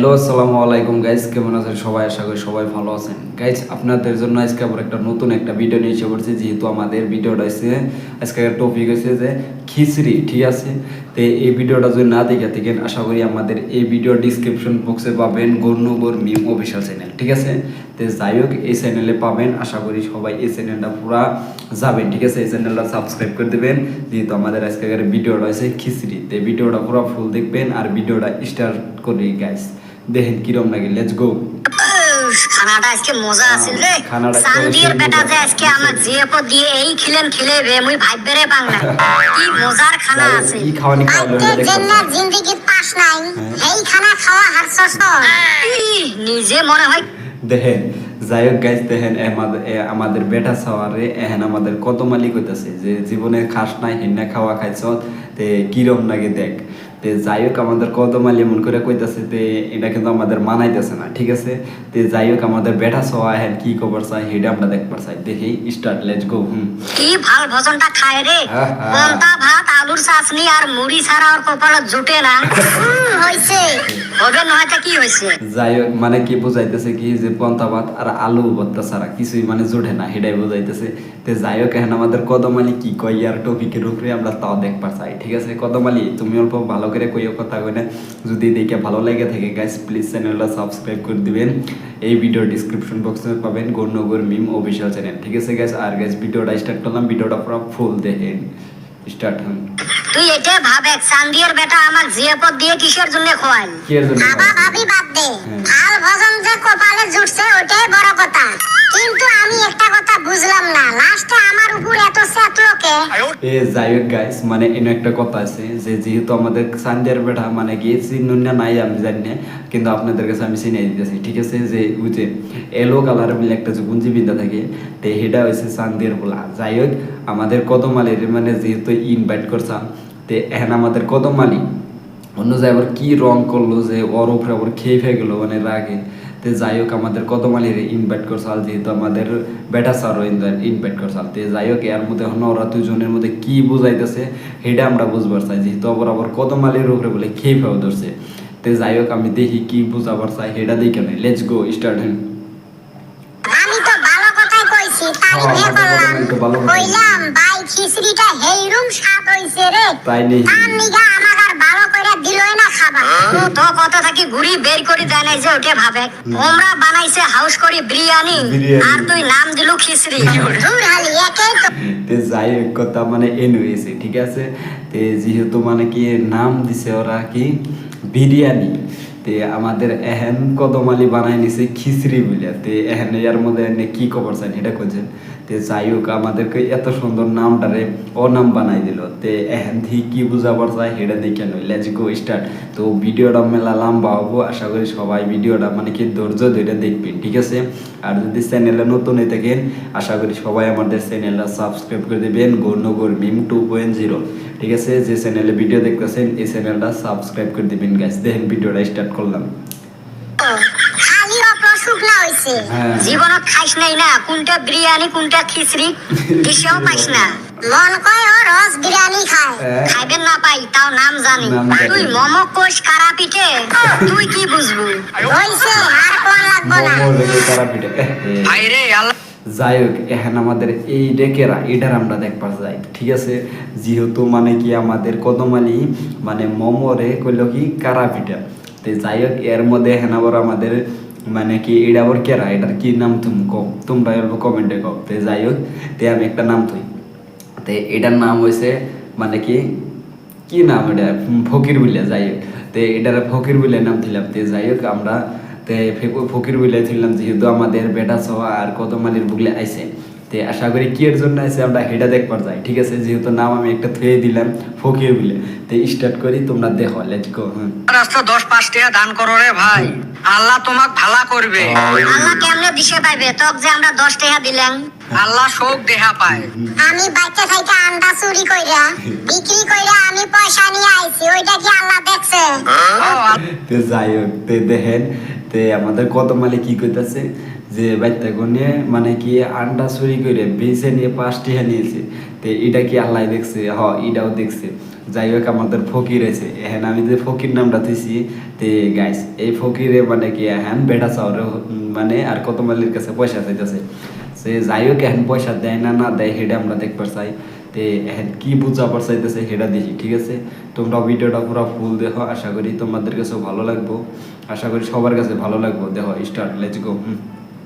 Hello আসসালামু আলাইকুম guys, কেমন আছেন সবাই? আশা করি সবাই ভালো আছেন। গাইজ, আপনাদের জন্য আজকে আবার একটা নতুন ভিডিও নিয়ে এসে পড়ছি। যেহেতু আমাদের ভিডিওটা হচ্ছে আজকে টপিক হচ্ছে যে খিচড়ি, ঠিক আছে? তো এই ভিডিওটা যদি না দেখে থাকেন, আশা করি আমাদের এই ভিডিও ডিসক্রিপশন বক্সে পাবেন গণ্যগর মিম অফিসিয়াল চ্যানেল, ঠিক আছে? তো যাই হোক, এই চ্যানেলে পাবেন। আশা করি সবাই এই চ্যানেলটা পুরা যাবেন, ঠিক আছে? এই চ্যানেলটা সাবস্ক্রাইব করে দেবেন। যেহেতু আমাদের আজকের ভিডিওটা হচ্ছে খিচড়ি, তো ভিডিওটা পুরো ফুল দেখবেন আর ভিডিওটা স্টার্ট করি গাইজ। দেখেন কিরম লাগে, লেটস গো। খানাটা আজকে মজা আছিল রে। সান্দির বেটা যে আজকে আমার জিএপো দিয়ে এই খিলেন খিলেবে মুই ভাইবে রে বাংলা। কি মজার খানা আছে। কি খাওয়ানি খাওয়ালো আজকে জান্নাত জিন্দেগি পাস নাই, এই খানা খাওয়া হারছস নিজে মনে হয়। দেখেন, যাই হোক গাইজ, দেখেন আমাদের বেটা সাওয়ারে এখন আমাদের কত মালিক হইতেছে যে জীবনে খাস নাই হিন্না খাওয়া খাইছ, তে কিরম লাগে দেখ। তে যাই হোক, আমাদের কত মালি এমন করে কইতাছে, তে এটা কিন্তু আমাদের মানাইতেছে না, ঠিক আছে? তে যাই হোক, আমাদের বেটা সাওয়া এখন কি খবর চাই হেডা আমরা দেখবার চাই। দেখি স্টার্ট, লেটস গো। কি ভাল ভোজনটা খায় রে। পন্তা ভাত, আলুর চাটনি আর মুড়ি ছাড়া আর কপালে জুটে না। হইছে হবে নয়টা কি হইছে। যাই হোক, মানে কি বুঝাইতেছে কি যে পন্তা ভাত আর আলু ভর্তা ছাড়া কিছুই মানে জোটে না, সেটাই বুঝাইতেছে। তো যাই হোক, এখন আমাদের কদমালি কি কই আর টপিকের উপরে আমরা তাও দেখবার চাই, ঠিক আছে? কদমালি, তুমি অল্প ভালো করে কইও কথা কই না। যদি দেখে ভালো লাগে থাকে গাইস, প্লিজ চ্যানেলটা সাবস্ক্রাইব করে দিবেন। এই ভিডিও ডিসক্রিপশন বক্সে পাবেন গণ্যগর মিম অফিসিয়াল চ্যানেল, ঠিক আছে গাইস? আর গাইস, ভিডিওটা স্টার্ট করলাম, ভিডিওটা পুরো ফুল দেখেন। স্টার্ট হন। তুই এটা ভাব, এক সান্দির বেটা আমার জিএপো দিয়ে কিসের জন্য খোয়াল? কিসের জন্য? বাবা ভাবি বাদ দে, ভাল ভজন যে কপালে জুটছে ওইটাই বড় কথা। কিন্তু আমি একটা কথা বুঝলাম না, লাস্টে আমার উপর এত সেতলোকে। যাই হোক গাইস, মানে এনে একটা কথা আছে যে যেহেতু আমাদের সান্দিয়ার বেটা মানে গিয়ে চিনুন্না নাই আমি জানি না, কিন্তু আপনাদের কাছে আমি চিনিয়ে দিতেছি, ঠিক আছে? যে ওই যে এলো কালার মিলে একটা যে গুঞ্জি বিন্দা থাকে, তো সেটা হয়েছে সান্দিয়ার বলা। যাই হোক, আমাদের কদমালির মানে যেহেতু ইনভাইট করছাম, তো এখন আমাদের কদমালি অন্য জায়গায় কি রং করলো যে ওর উপরে আবার খেয়ে গেলো মানে রাগে। তো যাই হোক, আমাদের কদমালির ইনভাইট করছাল, যেহেতু আমাদের বেটা স্যারও ইনভাইট করছাল। তো যাই হোক, এর মধ্যে এখন ওরা দুজনের মধ্যে কি বুঝাইতেছে সেটা আমরা বুঝবার চাই, যেহেতু আবার কদমালির উপরে বলে খেয়ে ফেও ধরছে। তো যাই হোক, আমি দেখি কি বুঝাবার চাই সেটা দেখে নেই। Let's go start. আমি তো ভালো কথাই কইছি, তাই নে করলাম। কইলাম ভাই খিচড়িটা হেইরুম স্বাদ হইছে রে। তাই নেই, তার নিগা আমার আর ভালো কইরা দিলই না খাবা। তো কথা থাকি ঘুরি বের করে দেয় নাই যে ওটা ভাবে ওমরা বানাইছে হাউস করি বিরিয়ানি, আর তুই নাম দিলু খিচড়ি। দূর হালি একই তো। তে যাই হোক, কথা মানে এন হয়েছে, ঠিক আছে? তে যেহেতু মানে কি নাম দিছে ওরা কি বিরিয়ানি, তে আমাদের এহেন কদমালি বানাই নিছে খিচড়ি বলে। তে এহেন এর মধ্যে এনে কি খবর চান এটা করছেন? তে যাই হোক, আমাদেরকে এত সুন্দর নামটারে ও নাম বানাই দিল। তে এহেন থেকে কি বুঝাবার চাই সেটা দেখে নই। Let's go start. তো ভিডিওটা মেলা লম্বা হবো, আশা করি সবাই ভিডিওটা মানে কি ধৈর্য ধরে দেখবেন, ঠিক আছে? আর যদি চ্যানেলে নতুন হয়ে থাকেন, আশা করি সবাই আমাদের চ্যানেলটা সাবস্ক্রাইব করে দেবেন গণ্যগর মিম 2.0, ঠিক আছে? যে চ্যানেলে ভিডিও দেখতেছেন এই চ্যানেলটা সাবস্ক্রাইব করে দিবেন গাইস। দেখেন ভিডিওটা স্টার্ট করলাম। খালি অপ্রসুখ না হইছে, জীবনত খাইস নাই না কোনটা বিরিয়ানি কোনটা খিচড়ি দিশেও পাইস না। মন কয় ও রস বিরিয়ানি খায়, খাইবেন না পাই তাও নাম জানি। তুই মোমো কোষ কারা পিঠে, তুই কি বুঝবু? হইছে আর কোন লাগবো না। ভাইরে আল্লাহ। যাই হোক, এখন আমাদের এই ডেকেরা এটার আমরা দেখবার যাই, ঠিক আছে? যেহেতু মানে কি আমাদের কদমালি মানে মোমোরে কইল কি কারা পিঠা। তো যাই হোক, এর মধ্যে এখন আবার আমাদের মানে কি এটা আবার কেরা, এটার কি নাম তুমি কও, তোমরা কমেন্টে কও। তো যাই হোক, তে আমি একটা নাম থই। তো এটার নাম হয়েছে মানে কি নাম এটা, ফকির বলে। যাই হোক, তো এটার ফকির বলে নাম দিলাম। তো যাই হোক, আমরা তে ফকির বলে দিলাম, যেহেতু আমাদের বেটা সহ আর কদমালির বুগলে আইছে। তে আশা করি কি এর জন্য আছে আমরা সেটা দেখবার যাই, ঠিক আছে? যেহেতু নাম আমি একটা থুয়ে দিলাম ফকির বলে, তে স্টার্ট করি, তোমরা দেখো। Let's go. রাস্তা 10-5 টাকা দান করো রে ভাই, আল্লাহ তোমাক ভালা করবে। আল্লাহ কেমনে দিশে পাইবে তক যে আমরা 10 টাকা দিলাম? আল্লাহ শোক দেহা পায়। আমি বাচ্চা থাইকা আন্ডা চুরি কইরা বিক্রি কইরা আমি পয়সা নিয়ে আইছি, ওইটা কি আল্লাহ দেখছে? তে যাই হোক, তে দেখেন তে আমাদের কদমালি কি কইতাছে যে বাচ্চা গনে মানে কি আন্ডা চুরি করে বেঁচে নিয়ে 5 টাকা নিয়েছে। তো এটা কি আল্লাহ দেখছে? এটাও দেখছে। যাই হোক আমাদের ফকির আছে এখন আমি যে ফকির নামটা দিছি তে গাইস এই ফকিরে মানে কি এখন বেটা চাওরে মানে আর কত মালির কাছে পয়সা চাইতেছে সে যাই হোক এখন পয়সা দেয় না না দেয় সেটা আমরা দেখবার চাই তে এখন কি বুঝাবার চাইতেছে সেটা দেখি ঠিক আছে তোমরা ভিডিওটা পুরো ফুল দেখো আশা করি তোমাদের কাছে ভালো লাগবো আশা করি সবার কাছে ভালো লাগবো দেখো স্টার্ট লেটস গো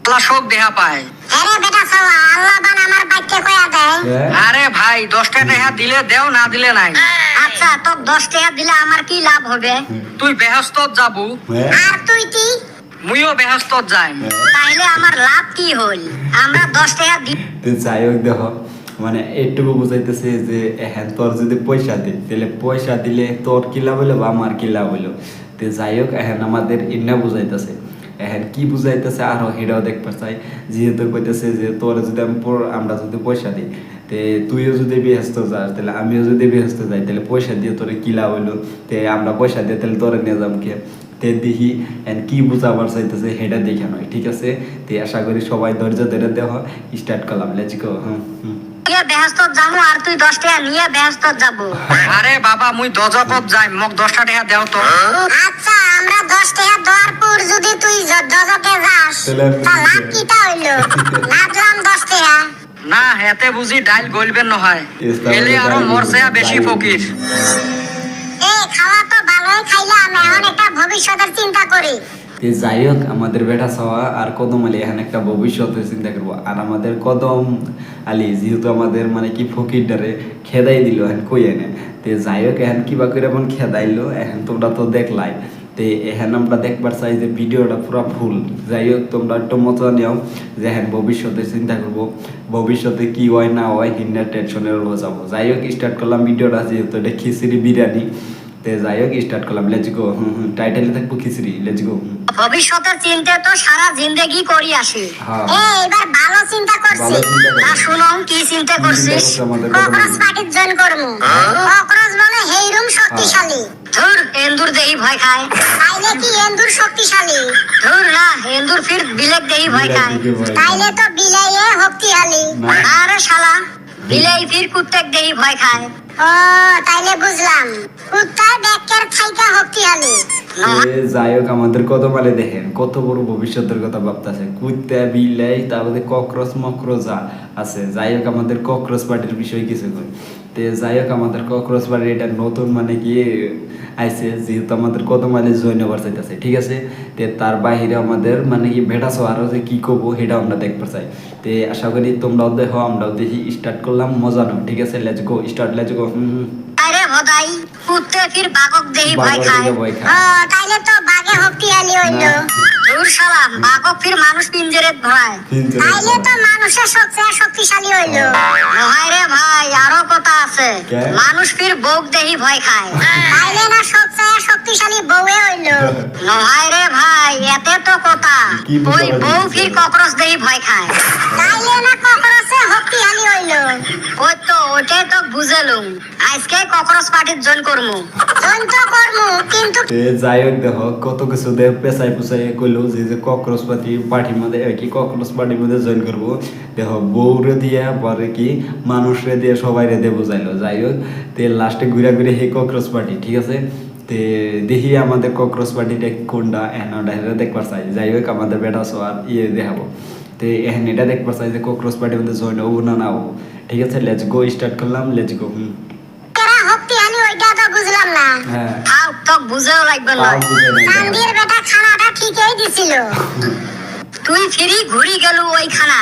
আল্লাহ শোক দেহা পায়। আরে বেটা চাওয়া আল্লাহ বান আমার বাইকে কয়া দেয়। আরে ভাই 10 টাকা দিলে দেও না দিলে নাই। আচ্ছা তো 10 টাকা দিলে আমার কি লাভ হবে? তুই বেহেশতত যাবো আর তুই কি? মুইও বেহেশতত যাই। তাইলে আমার লাভ কি হল? আমরা 10 টাকা তো যাই হোক দেখো মানে এইটুকু বুঝাইতেছে যে হ্যাঁ তোর যদি পয়সা দিই তাহলে পয়সা দিলে তোর কি লাভ হইলো বা আমার কি লাভ হইলো তো যাই হোক এখন আমাদের ইন্না বুঝাইতেছে এখন কি বুঝাইতেছে আরো হেটাও দেখতে চাই যেহেতু কইতেছে যে তোর যদি আমরা যদি পয়সা দিই তে তুইও যদি ব্যস্ত যাস তাহলে আমিও যদি ব্যস্ত যাই তাহলে পয়সা দিয়ে তোরে কি লাভ হইলো তে আমরা পয়সা দিয়ে তাহলে তোরে নিয়ে যাম কে তে দেখি কি বুঝাবার চাইতেছে সেটা দেখে নয় ঠিক আছে তে আশা করি সবাই ধৈর্য ধরে দেখো স্টার্ট করলাম লেটস গো নিয়ে ব্যস্ত যাবো আর তুই 10 টাকা নিয়ে ব্যস্ত যাবো। আরে বাবা মুই দজকত যাই মোক 10 টাকা দেও তো। আচ্ছা আমরা 10 টাকা দেওয়ার পর যদি তুই দজকে যাস তা লাভ কিটা হইলো? লাভলাম 10 টাকা। না হেতে বুঝি ডাইল গলবেন নহয় এলে আরো মরছে বেশি ফকির। এই খাওয়া তো ভালোই খাইলাম এখন একটা ভবিষ্যতের চিন্তা করি। যাই হোক আমাদের বেটা ছাওয়া আর কদম আলী এখানে একটা ভবিষ্যতের চিন্তা করবো আর আমাদের কদম আলী যেহেতু আমাদের মানে কি ফকিরটারে খেদাই দিল এখন কই এনে তে যাই হোক এখন কিবা করে এমন খেদাইলো এখন তোমরা তো দেখলাই তে এখন আমরা দেখবার চাই যে ভিডিওটা পুরো ফুল যাই হোক তোমরা একটু মজা নিও যে হ্যাঁ ভবিষ্যতে চিন্তা করবো ভবিষ্যতে কি হয় না হয় হিন্দার টেনশনের যাবো যাই হোক স্টার্ট করলাম ভিডিওটা যেহেতু এটা খিচুড়ি বিরিয়ানি তে যাই হোক স্টার্ট করলাম লেটস গো টাইটেলে থাকবো খিচুড়ি লেটস গো ভবিষ্যতের চিন্তা তো সারা জিন্দেগি করি আসি এবার ভালো চিন্তা করছি না শুনো কি চিন্তা করছিস ককরোচ পার্টির জয়েন করমু ককরোচ বলে হেইরুম শক্তিশালী ধুর এন্দুর দেহি ভয় খায় তাইলে কি এন্দুর শক্তিশালী ধুর না এন্দুর ফির বিলেক দেহি ভয় খায় তাইলে তো বিলাইয়ে শক্তিশালী আরে শালা বিলাই ফির কুত্তেক দেহি ভয় খায় ও তাইলে বুঝলাম কুত্তা ব্যাকের থাইকা শক্তিশালী যাই হোক আমাদের কত মালে দেখেন কত বড় ভবিষ্যতের কথা ভাবতেছে কুত্তা বিলাই তারপরে ককরোচ মকরোচা আছে যাই হোক আমাদের ককরোচ পার্টির বিষয় কিছু কই তে যাই হোক আমাদের ককরোচ পার্টি এটা নতুন মানে কি আইছে যেহেতু আমাদের কত মালে জয়েন হবার চাইতেছে ঠিক আছে তে তার বাইরে আমাদের মানে কি ভেটা আরো যে কি করবো সেটা আমরা দেখতে চাই তে আশা করি তোমরাও দেখো আমরাও দেখি স্টার্ট করলাম মজা নাও ঠিক আছে let's go start let's go আরে ভদাই কুত্তে ফির বাঘক দেহি ভয় খায় তাইলে তো বাঘে শক্তিশালী হইলো দূর শালা বাঘক ফির মানুষ পিঞ্জরে ভয় তাইলে তো মানুষের সবচেয়ে শক্তিশালী হইলো নহয় রে ভাই আরো কথা আছে মানুষ ফির বউক দেহি ভয় খায় তাইলে না সবচেয়ে শক্তিশালী বউয়ে হইলো নহয় রে ভাই এতে তো কথা ওই বউ ফির ককরোচ দেহি ভয় খায় তাইলে না ককরোচে শক্তিশালী হইলো ওই তো ওটাই তো বুঝেলুম আজকে ককরোচ পার্টির জয়েন করমু জয়েন তো করমু কিন্তু যাই হোক দেখো কত কিছু দেহ পেশায় পুষাই কইলো যে ককরোচ পার্টির মধ্যে কি ককরোচ পার্টির মধ্যে জয়েন করবো দেখো বউরে দিয়ে পরে কি মানুষরে দিয়ে সবাই দিয়ে বুঝাইলো যাই হোক তে লাস্টে ঘুরে ঘুরে হে ককরোচ পার্টি ঠিক আছে তে দেখি আমাদের ককরোচ পার্টিটা কোনটা এনাটা দেখবার চাই যাই হোক আমাদের বেটা আর দেখাবো তে এখন এটা দেখবার চাই যে ককরোচ পার্টির মধ্যে জয়েন হবো না না হবো ঠিক আছে লেটস গো স্টার্ট করলাম লেটস গো শক্তিশালী ওইটা তো বুঝলাম না তাও তো বুঝাও লাগবে না চান্দির বেটা খানাটা ঠিকই দিছিল তুই ফিরি ঘুরি গেল ওই খানা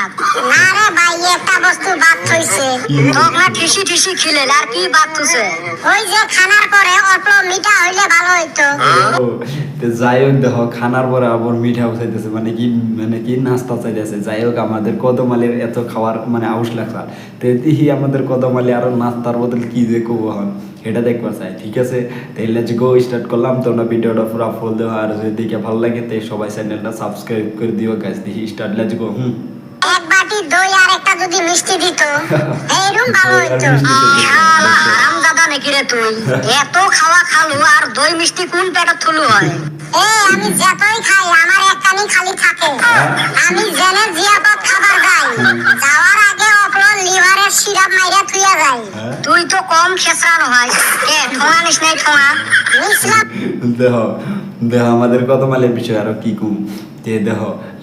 না রে ভাই একটা বস্তু বাদ হইছে তোক না ঠিসি ঠিসি খিলে আর কি বাদ হইছে ওই যে খানার পরে অল্প মিঠা হইলে ভালো হইতো তো যাই হোক দেখো খানার পরে আবার মিঠা চাইতেছে মানে কি নাস্তা চাইতেছে যাই হোক আমাদের কদমালের এত খাওয়ার মানে আউশ লাগছে তো দেখি আমাদের কদমালে আরো নাস্তার বদলে কি যে করবো হন এটা দেখবার চাই ঠিক আছে তাই লেটস গো স্টার্ট করলাম তোমরা ভিডিওটা পুরো ফুল দেও আর যদি দেখে ভালো লাগে তাই সবাই চ্যানেলটা সাবস্ক্রাইব করে দিও গাইস দেখি স্টার্ট লেটস গো এক বাটি দই আর একটা যদি মিষ্টি দিত এইরকম ভালো হইতো শালা হারামজাদা নাকি রে তুই এত খাওয়া খালু আর দই মিষ্টি কোন পেটে থুলু হয় আমি যতই খাই আমার একখানি খালি থাকে আমি জেনে জিয়াপত খাবার খাই যাওয়ার আগে অপর লিভারের সিরাপ মাইরা থুইয়া যাই তুই তো কম খেসরানো হয় এ ঠোঙা নিস নাই ঠোঙা নিসলাম দেহ আমাদের কত মালের বিষয় আরো কি কম তে দেহ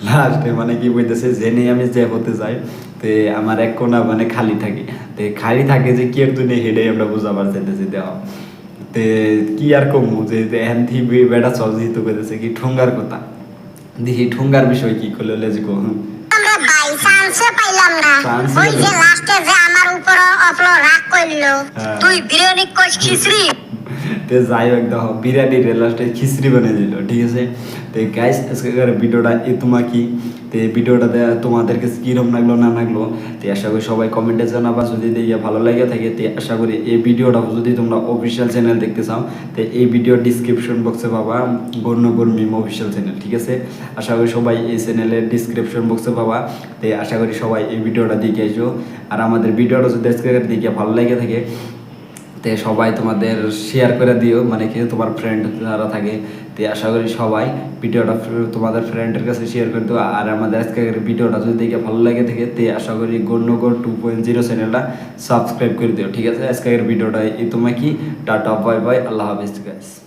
লাস্টে মানে কি বলতেছে জেনে আমি যে হতে যাই তে আমার এক কোনা মানে খালি থাকে তে খালি থাকে যে কি আর দুনিয়া হেডে আমরা বুঝাবার চাইতেছি দেহ তে কি আর কমু যে এখন থিবি বেটা সহজই তো কইতেছে কি ঠোঙ্গার কথা দেখি ঠোঙ্গার বিষয় কি করলে লেজ কো আমরা বাই চান্সে পাইলাম না Chance ওই যে পেলাম। লাস্টে যে আমার উপর অপলো রাগ করলো হ্যাঁ। তুই বিরিয়ানি কইস খিচড়ি তে যাই হোক দেখো বিরিয়ানি লাস্টে খিচড়ি বানিয়ে দিল ঠিক আছে তো গাইস আজকের ভিডিওটা এই তোমার কি তো এই ভিডিওটা তোমাদেরকে কিরম লাগলো না লাগলো তো আশা করি সবাই কমেন্টে জানাবা যদি দেখে ভালো লাগে থাকে তো আশা করি এই ভিডিওটা যদি তোমরা অফিসিয়াল চ্যানেল দেখতে চাও তো এই ভিডিও ডিসক্রিপশন বক্সে পাবা গণ্যগর মিম অফিসিয়াল চ্যানেল ঠিক আছে আশা করি সবাই এই চ্যানেলের ডিসক্রিপশন বক্সে পাবা তো আশা করি সবাই এই ভিডিওটা দেখে আসো আর আমাদের ভিডিওটা যদি আজকে দেখে ভালো লাগে থাকে তে সবাই তোমাদের শেয়ার করে দিও মানে কি তোমার ফ্রেন্ড যারা থাকে তে আশা করি সবাই ভিডিওটা তোমাদের ফ্রেন্ডের কাছে শেয়ার করে দিও আর আমাদের আজকের ভিডিওটা যদি দেখে ভালো লাগে থাকে তে আশা করি গণ্যগর 2.0 চ্যানেলটা সাবস্ক্রাইব করে দিও ঠিক আছে আজকের ভিডিওটা এই তোমার কি টাটা বাই বাই আল্লাহ হাফেজ গাইস